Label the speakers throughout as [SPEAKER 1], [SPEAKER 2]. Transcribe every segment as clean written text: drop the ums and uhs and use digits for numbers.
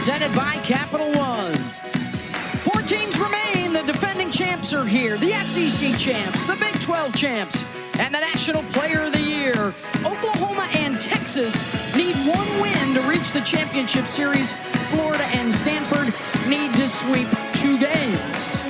[SPEAKER 1] presented by Capital One. 4 teams remain. The defending champs are here. The SEC champs, the Big 12 champs, and the National Player of the Year. Oklahoma and Texas need 1 win to reach the championship series. Florida and Stanford need to sweep 2 games.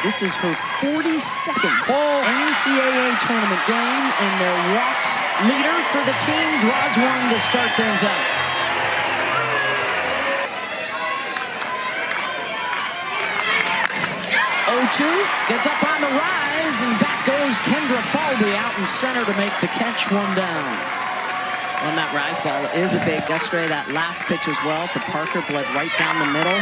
[SPEAKER 1] This is her 42nd NCAA tournament game, and their walks leader for the team draws one to start things out. Gets up on the rise, and back goes Kendra Falby out in center to make the catch, 1 down.
[SPEAKER 2] Well, that rise ball is a big yesterday. That last pitch as well to Parker bled right down the middle.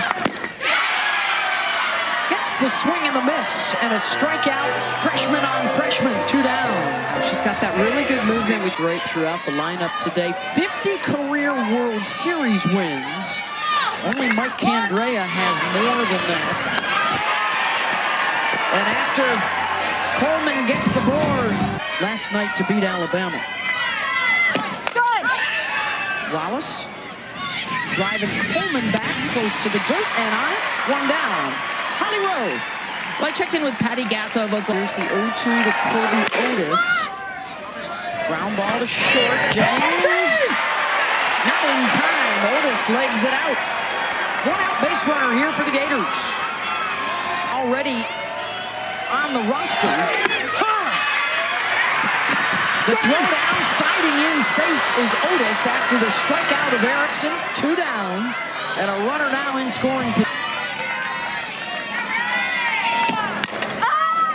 [SPEAKER 1] Gets the swing and the miss, and a strikeout. Freshman on freshman, 2 down.
[SPEAKER 2] She's got that really good movement with
[SPEAKER 1] Great throughout the lineup today. 50 career World Series wins. Only Mike Candrea has more than that. And after Coleman gets aboard last night to beat Alabama. Wallace driving Coleman back close to the dirt and on it, 1 down. Holly Rowe.
[SPEAKER 2] Well, I checked in with Patty Gasso of Oklahoma.
[SPEAKER 1] Here's the 0-2 to Kobe Otis. Ground ball to short. James. Not in time. Otis legs it out. 1 out base runner here for the Gators. Already on the roster. The throw down, sliding in safe is Otis after the strikeout of Erickson. 2 down, and a runner now in scoring.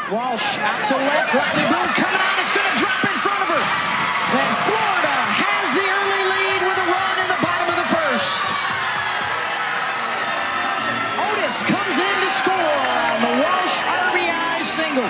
[SPEAKER 1] Walsh out to left, Riley Boone coming on, it's going to drop in front of her. And Florida has the early lead with a run in the bottom of the first. Otis comes in to score on the Walsh RBI single.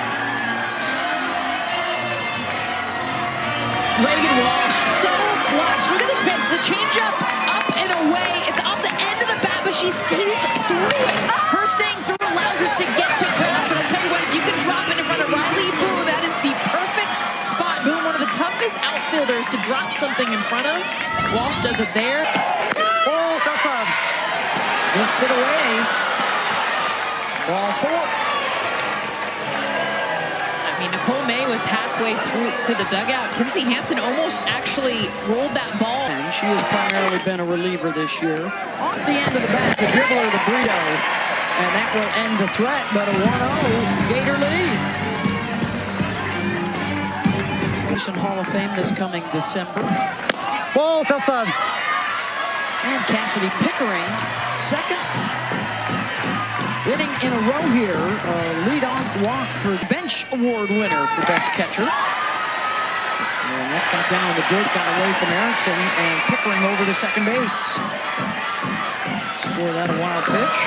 [SPEAKER 2] Reagan Walsh, so clutch. Look at this pitch. The changeup up and away. It's off the end of the bat, but she stays through it. Her staying through allows us to get to grass. And I'll tell you what, if you can drop it in front of Riley Boone, that is the perfect spot. Boone, one of the toughest outfielders to drop something in front of. Walsh does it there.
[SPEAKER 1] Oh, that's up. Missed it away. Ball 4.
[SPEAKER 2] Nicole May was halfway through to the dugout. Kinsey Hansen almost actually rolled that ball.
[SPEAKER 1] And she has primarily been a reliever this year. Off the end of the bat, the dribbler to Brito. And that will end the threat, but a 1-0 Gator lead. Hall of Fame this coming December.
[SPEAKER 3] Ball outside.
[SPEAKER 1] And Cassidy Pickering, second inning in a row here. Leadoff walk for the bench award winner for best catcher. And that got down in the dirt, got away from Erickson, and Pickering over to second base. Score that a wild pitch.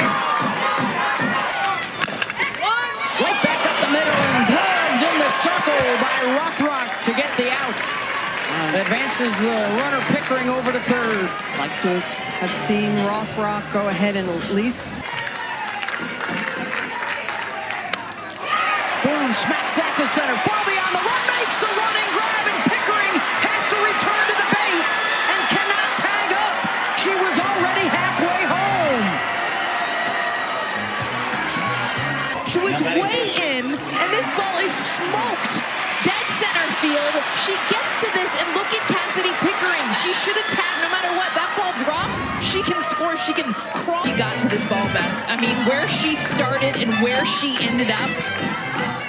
[SPEAKER 1] Right back up the middle and gloved in the circle by Rothrock to get the out. Advances the runner Pickering over to third.
[SPEAKER 4] Like to have seen Rothrock go ahead and at least.
[SPEAKER 1] Boone smacks that to center. Falby on the run, makes the running grab, and Pickering has to return to the base and cannot tag up. She was already halfway home.
[SPEAKER 2] She was way in, and this ball is smoked. Dead center field. She gets to this, and look at Cassidy Pickering. She should have tagged no matter what. That ball drops, she can score, she can crawl. She got to this ball, Beth. I mean, where she started and where she ended up.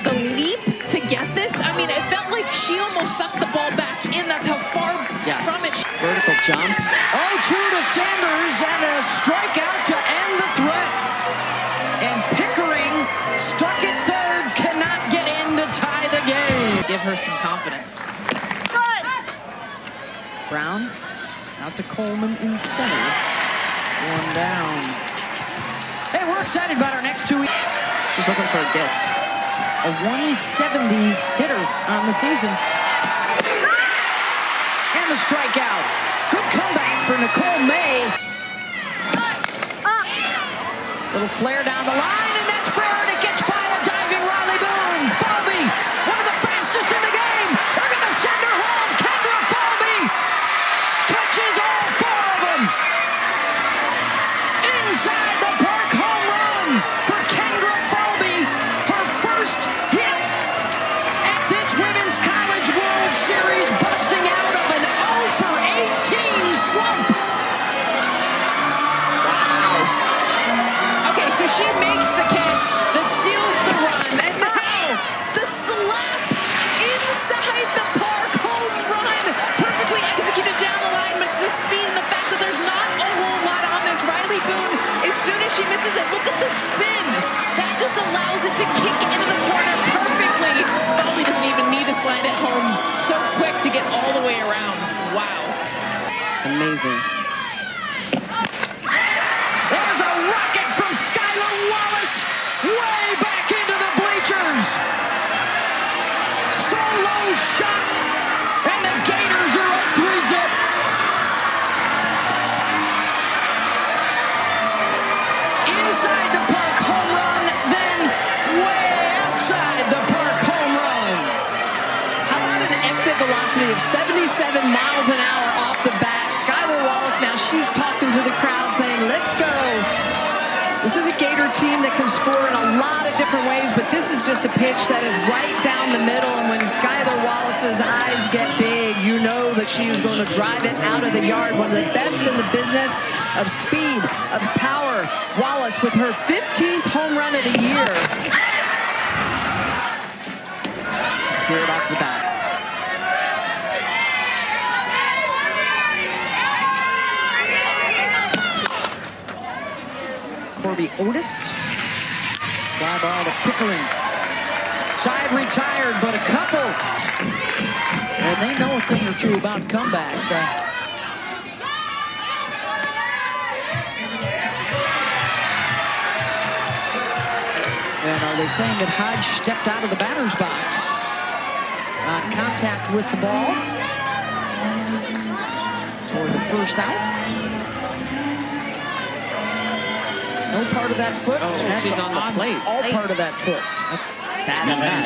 [SPEAKER 2] The leap to get this, I mean, it felt like she almost sucked the ball back in. That's how far from it.
[SPEAKER 1] Vertical jump. 0-2 to Sanders, and a strikeout to end the threat. And Pickering, stuck at third, cannot get in to tie the game.
[SPEAKER 2] Give her some confidence.
[SPEAKER 1] Brown out to Coleman in center. 1 down. Hey, we're excited about our next 2 weeks.
[SPEAKER 2] She's looking for a gift.
[SPEAKER 1] A 170 hitter on the season. And the strikeout. Good comeback for Nicole May. Little flare down the line, and that's fair, and it gets by a diving Riley Boone. Falby, one of the fastest in the game. They're going to send her home. Kendra Falby touches all 4 of them.
[SPEAKER 4] amazing.
[SPEAKER 1] There's a rocket from Skylar Wallace way back into the bleachers. Solo shot, and the Gators are up 3-zip. Inside the park home run, then way outside the park home run.
[SPEAKER 4] How about an exit velocity of 77 miles an hour off the bat? Skylar Wallace, now she's talking to the crowd saying, let's go. This is a Gator team that can score in a lot of different ways, but this is just a pitch that is right down the middle, and when Skylar Wallace's eyes get big, you know that she is going to drive it out of the yard. One of the best in the business of speed, of power. Wallace with her 15th home run of the year. Hear it off the bat.
[SPEAKER 1] Corby Otis. Fly ball to Pickering. Side retired, but a couple. And they know a thing or two about comebacks. And are they saying that Hodge stepped out of the batter's box on contact with the ball for the first out? No part of that foot.
[SPEAKER 4] Oh,
[SPEAKER 1] and that's
[SPEAKER 4] she's on the plate.
[SPEAKER 1] All part of that foot. That's
[SPEAKER 4] Bad and bad.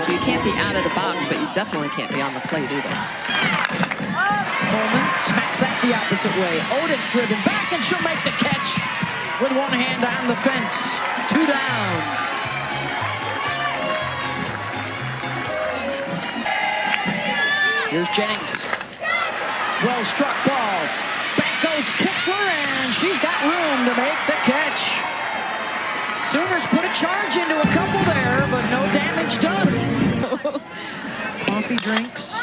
[SPEAKER 4] So you can't be out of the box, but you definitely can't be on the plate either.
[SPEAKER 1] Coleman smacks that the opposite way. Otis driven back, and she'll make the catch with one hand on the fence. 2 down. Here's Jennings. Well struck ball. Back goes Kistler, and she's got room to make the catch. Sooners put a charge into a couple there, but no damage done. Coffee drinks.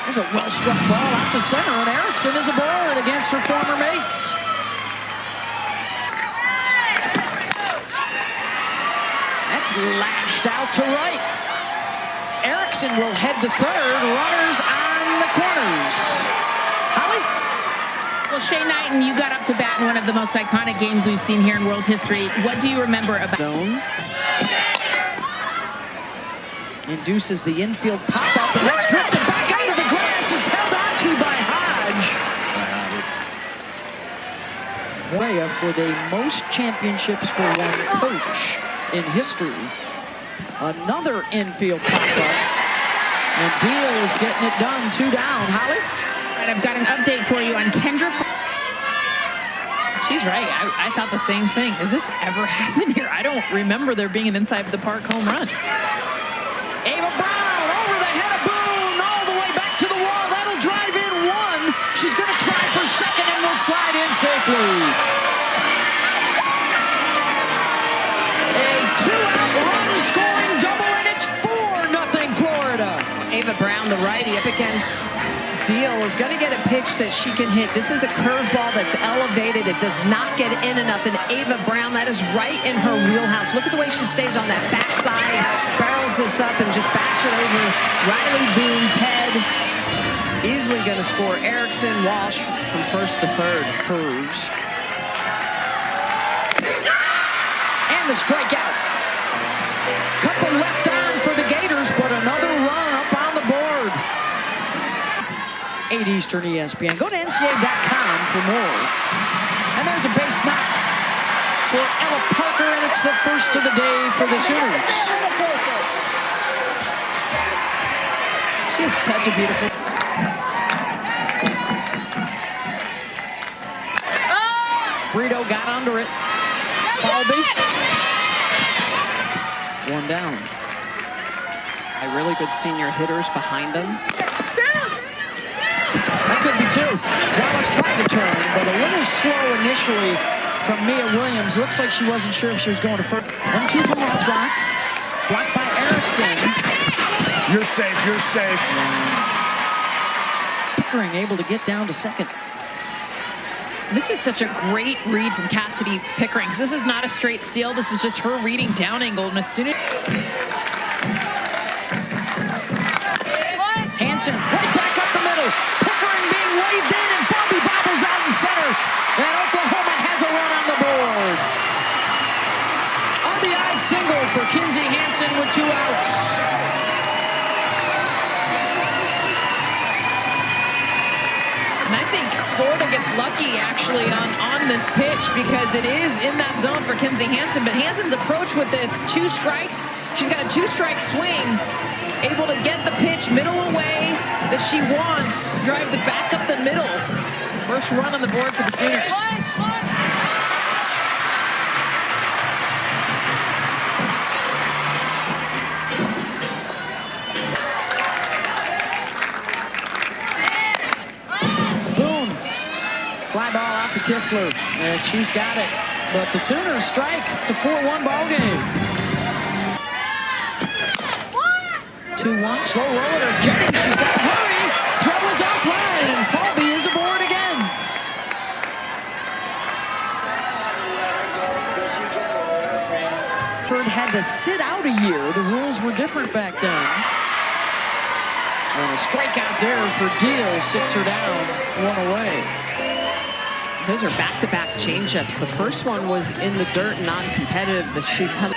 [SPEAKER 1] There's a well-struck ball out to center, and Erickson is aboard against her former mates. That's lashed out to right. Erickson will head to third. Runners on the corners. Holly?
[SPEAKER 2] Well, Shea Knighton, you got up to bat in one of the most iconic games we've seen here in world history. What do you remember about
[SPEAKER 1] Zone. Induces the infield pop-up, and that's drifted back out of the grass. It's held on to by Hodge. Weah for the most championships for one coach in history. Another infield pop-up. And Deal is getting it done. 2 down. Holly?
[SPEAKER 2] All right, I've got an update for you on Kendra. She's right. I thought the same thing. Has this ever happened here? I don't remember there being an inside the park home run.
[SPEAKER 1] Ava Brown over the head of Boone, all the way back to the wall. That'll drive in 1. She's going to try for second and will slide in safely. A 2-out run-scoring double, and it's 4-0 Florida.
[SPEAKER 4] Ava Brown, the righty, up against Deal, is going to get a pitch that she can hit. This is a curveball that's elevated. It does not get in enough. And Ava Brown, that is right in her wheelhouse. Look at the way she stays on that backside, barrels this up, and just bash it over Riley Boone's head. Easily going to score. Erickson, Walsh from first to third. Hers.
[SPEAKER 1] And the strikeout. Couple left on for the Gators, but another run up on the board. 8 Eastern ESPN. Go to NCAA.com for more. And there's a base knock for Ella Parker, and it's the first of the day for the Sooners.
[SPEAKER 4] She is such a beautiful...
[SPEAKER 1] Brito got under it. Falby. 1 down.
[SPEAKER 4] Really good senior hitters behind him.
[SPEAKER 1] That could be 2. Wallace tried to turn, but a little slow initially from Mia Williams. Looks like she wasn't sure if she was going to first. 1-2 from Rothrock. Blocked by Erickson.
[SPEAKER 3] You're safe, you're safe.
[SPEAKER 1] Pickering able to get down to second.
[SPEAKER 2] This is such a great read from Cassidy Pickering. This is not a straight steal. This is just her reading down angle. And as soon as... Hanson right back up the middle. Pickering being waved in,
[SPEAKER 1] 2 outs.
[SPEAKER 2] And I think Florida gets lucky actually on this pitch because it is in that zone for Kinsey Hansen. But Hansen's approach with this 2 strikes, she's got a 2-strike swing, able to get the pitch middle away that she wants, drives it back up the middle. First run on the board for the Sooners.
[SPEAKER 1] Fly ball out to Kistler, and she's got it. But the Sooners strike. It's a 4-1 ball game. 2-1, slow roller. Jennings, she's got to hurry. Throw is offline, and Falby is aboard again. Bird had to sit out a year. The rules were different back then. And a strikeout there for Deal sits her down, 1 away.
[SPEAKER 4] Those are back-to-back changeups. The first one was in the dirt, non-competitive. The shoot come.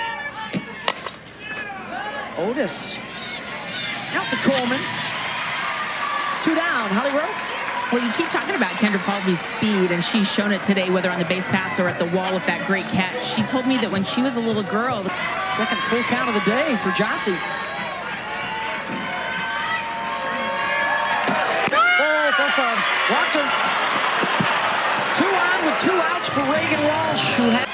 [SPEAKER 1] Otis out to Coleman. 2 down. Holly Rowe.
[SPEAKER 2] Well, you keep talking about Kendra Falvey's speed, and she's shown it today, whether on the base pass or at the wall with that great catch. She told me that when she was a little girl.
[SPEAKER 1] Second full count of the day for Jossie. Walked her. 2 on with 2 outs for Reagan Walsh, who had.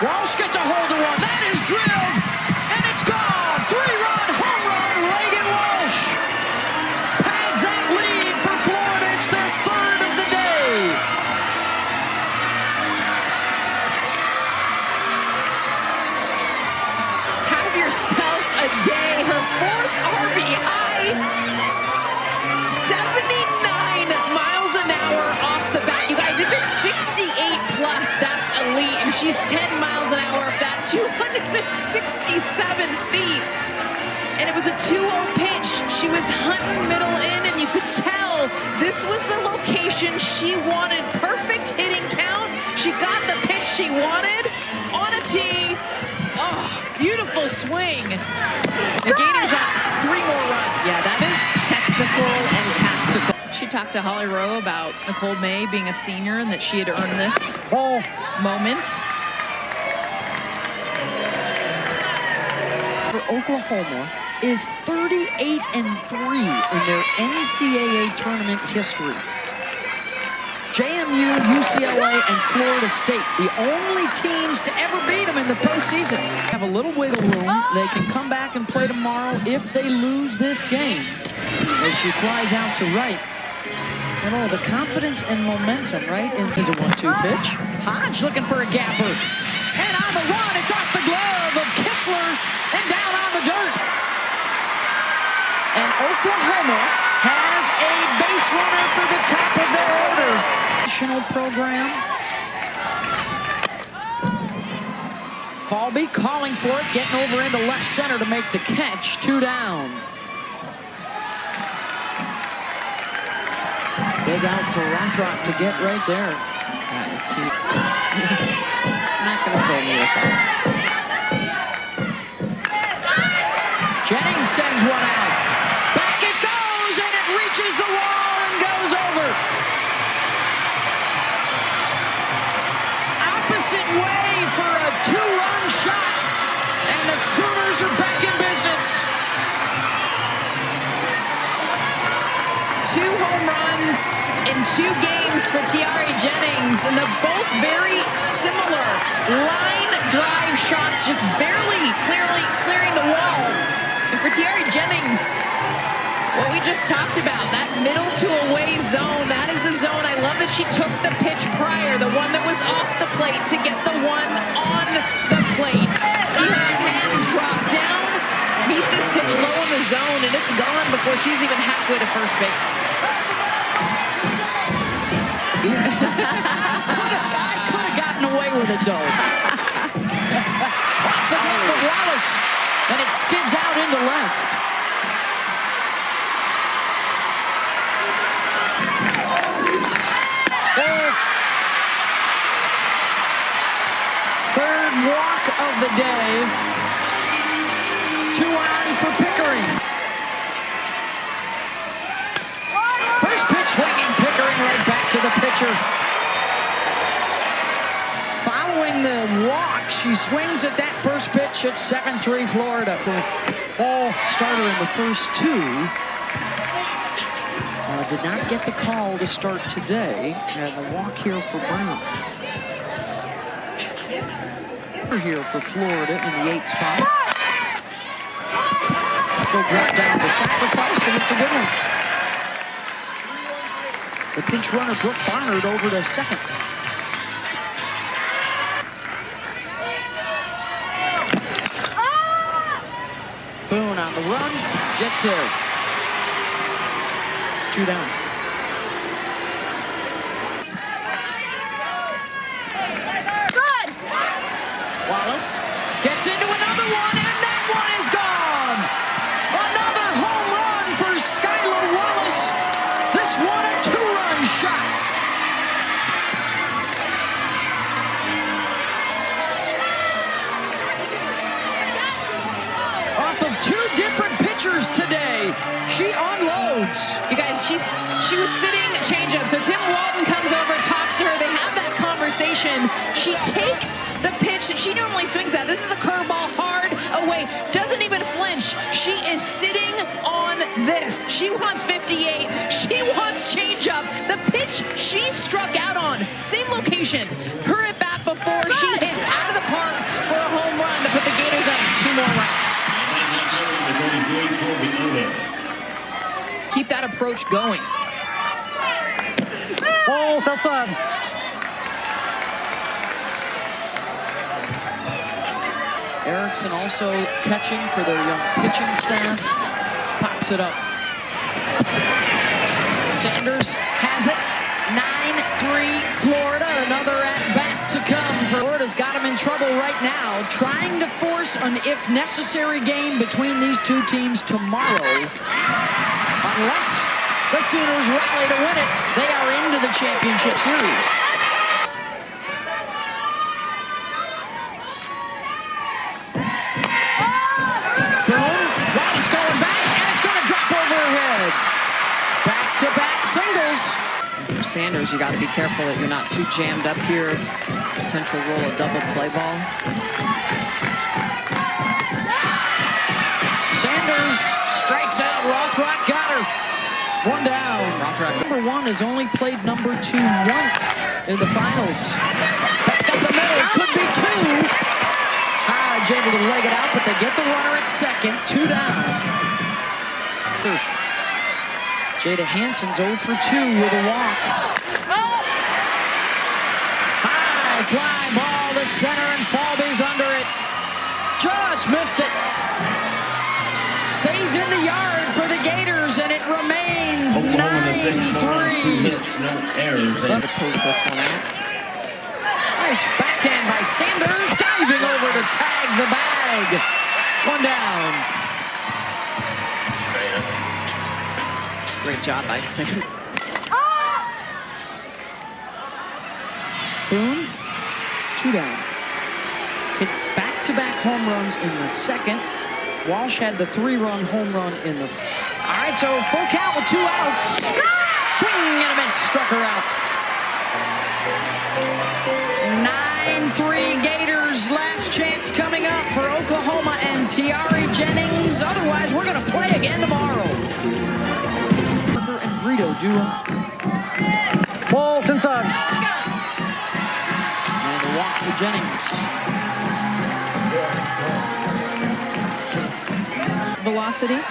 [SPEAKER 1] Walsh gets a hold of one. That is drilled, and it's gone. 3-run home run, Reagan Walsh. Pads that lead for Florida. It's their 3rd of the day.
[SPEAKER 2] Have yourself a day. Her 4th RBI. 79 miles an hour off the bat. You guys, if it's 68 plus, that's elite. And she's 10 miles an hour off that, 267 feet. And it was a 2-0 pitch. She was hunting middle in, and you could tell this was the location she wanted. Perfect hitting count. She got the pitch she wanted on a tee. Oh, beautiful swing. The Gators up 3 more runs.
[SPEAKER 4] Yeah, that is technical and tactical.
[SPEAKER 2] She talked to Holly Rowe about Nicole May being a senior and that she had earned this moment.
[SPEAKER 1] For Oklahoma is 38-3 in their NCAA tournament history. JMU, UCLA, and Florida State, the only teams to ever beat them in the postseason. Have a little wiggle room. They can come back and play tomorrow if they lose this game. As she flies out to right. And oh, the confidence and momentum, right? Into a 1-2 pitch. Hodge looking for a gapper. And on the run, it's off the glove of Kistler and down on the dirt. And Oklahoma has a base runner for the top of their order. National program. Falby calling for it, getting over into left center to make the catch. 2 down. Big out for Rothrock to get right there.
[SPEAKER 4] That is huge. Not going to fool me with that.
[SPEAKER 1] Jennings sends one out. Back it goes, and it reaches the wall and goes over. Opposite way for a 2-run shot, and the Sooners are back in business.
[SPEAKER 2] 2 home runs in 2 games for Tiare Jennings, and they're both very similar. Line drive shots, just barely clearing the wall. And for Tiare Jennings, what we just talked about, that middle to away zone, that is the zone. I love that she took the pitch prior, the one that was off the plate, to get the one on the plate. See her hands drop down, meet this pitch low in the zone, and it's gone before she's even halfway to first base.
[SPEAKER 1] I could have gotten away with it, though. Off the glove of Wallace, and it skids out into left. Third of the day. 2 on for Pickering. First pitch swinging, Pickering right back to the pitcher. Following the walk, she swings at that first pitch at 7-3 Florida. Ball starter in the first 2. Did not get the call to start today. And the walk here for Brown. Here for Florida in the 8th spot. She'll drop down the sacrifice, and it's a good one. The pinch runner, Brooke Barnard, over to second. Boone on the run, gets there. 2 down. Wallace gets into another one, and that one is gone. Another home run for Skylar Wallace. This one a 2-run shot. Off of 2 different pitchers today, she unloads.
[SPEAKER 2] You guys, she was sitting change-up, so Tim Walton comes over, talks to her. They have that conversation. She takes the pitch that she normally swings at. This is a curveball, hard away, doesn't even flinch. She is sitting on this. She wants 58. She wants change-up. The pitch she struck out on, same location. Her at bat before she hits out of the park for a home run to put the Gators up 2 more runs. Keep that approach going.
[SPEAKER 1] Ball so fun. Erickson also catching for their young pitching staff. Pops it up. Sanders has it. 9-3 Florida. Another at-bat to come. Florida's got him in trouble right now, trying to force an if-necessary game between these 2 teams tomorrow. Unless the Sooners rally to win it, they are into the championship series. Boone, Wallace going back, and it's going to drop over her head. Back-to-back singles.
[SPEAKER 4] For Sanders, you got to be careful that you're not too jammed up here. Potential roll of double play ball.
[SPEAKER 1] Sanders strikes out. Rothrock got her. 1 down. Rothrock, number 1, has only played number 2 once in the finals. Back up the middle. It could be 2. Hodge able to leg it out, but they get the runner at second. 2 down. Jada Hansen's 0 for 2 with a walk. High fly ball to center, and Falby's under it. Just missed it. Stays in the yard for the Gators, and it remains 9-3.
[SPEAKER 4] To post this one out.
[SPEAKER 1] Nice backhand by Sanders, diving over to tag the bag. 1 down.
[SPEAKER 4] Great job by Sanders.
[SPEAKER 1] Boone, 2 down. Hit back-to-back home runs in the second. Walsh had the 3-run home run in the... All right, so full count with 2 outs. Swing and a miss, struck her out. 9-3 Gators, last chance coming up for Oklahoma and Tiari Jennings. Otherwise, we're going to play again tomorrow. Parker and Brito duo. Ball inside. And a walk to Jennings.
[SPEAKER 2] Velocity.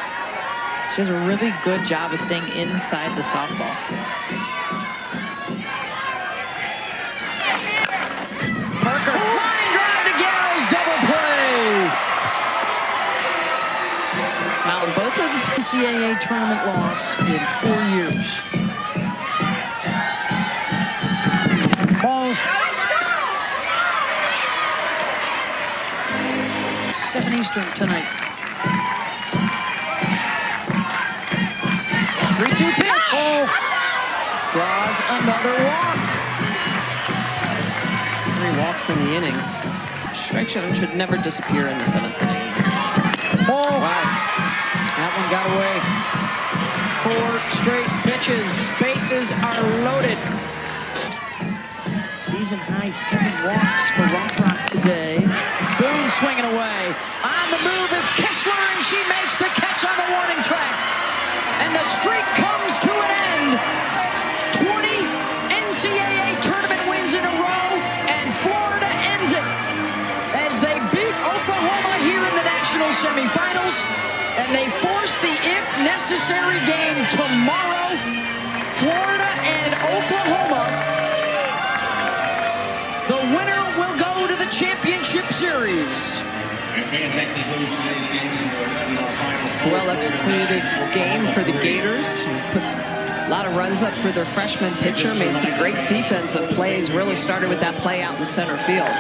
[SPEAKER 2] She does a really good job of staying inside the softball.
[SPEAKER 1] Parker, line drive to Gallows, double play. Wow, both of NCAA tournament loss in 4 years. Ball. 7 Eastern tonight. 3-2 pitch. Oh. Draws another walk.
[SPEAKER 4] 3 walks in the inning. Strike zone should never disappear in the 7th inning.
[SPEAKER 1] Oh, wow. That one got away. 4 straight pitches. Bases are loaded. Season high 7 walks for Rothrock today. Boone swinging away. On the move is Kessler, and she makes the catch on the warning track. And the streak comes to an end. 20 NCAA tournament wins in a row, and Florida ends it as they beat Oklahoma here in the national semifinals, and they force the if-necessary game tomorrow. Florida and Oklahoma. The winner will go to the championship series.
[SPEAKER 4] Well-executed game for the Gators. Put a lot of runs up for their freshman pitcher. Made some great defensive plays. Really started with that play out in center field.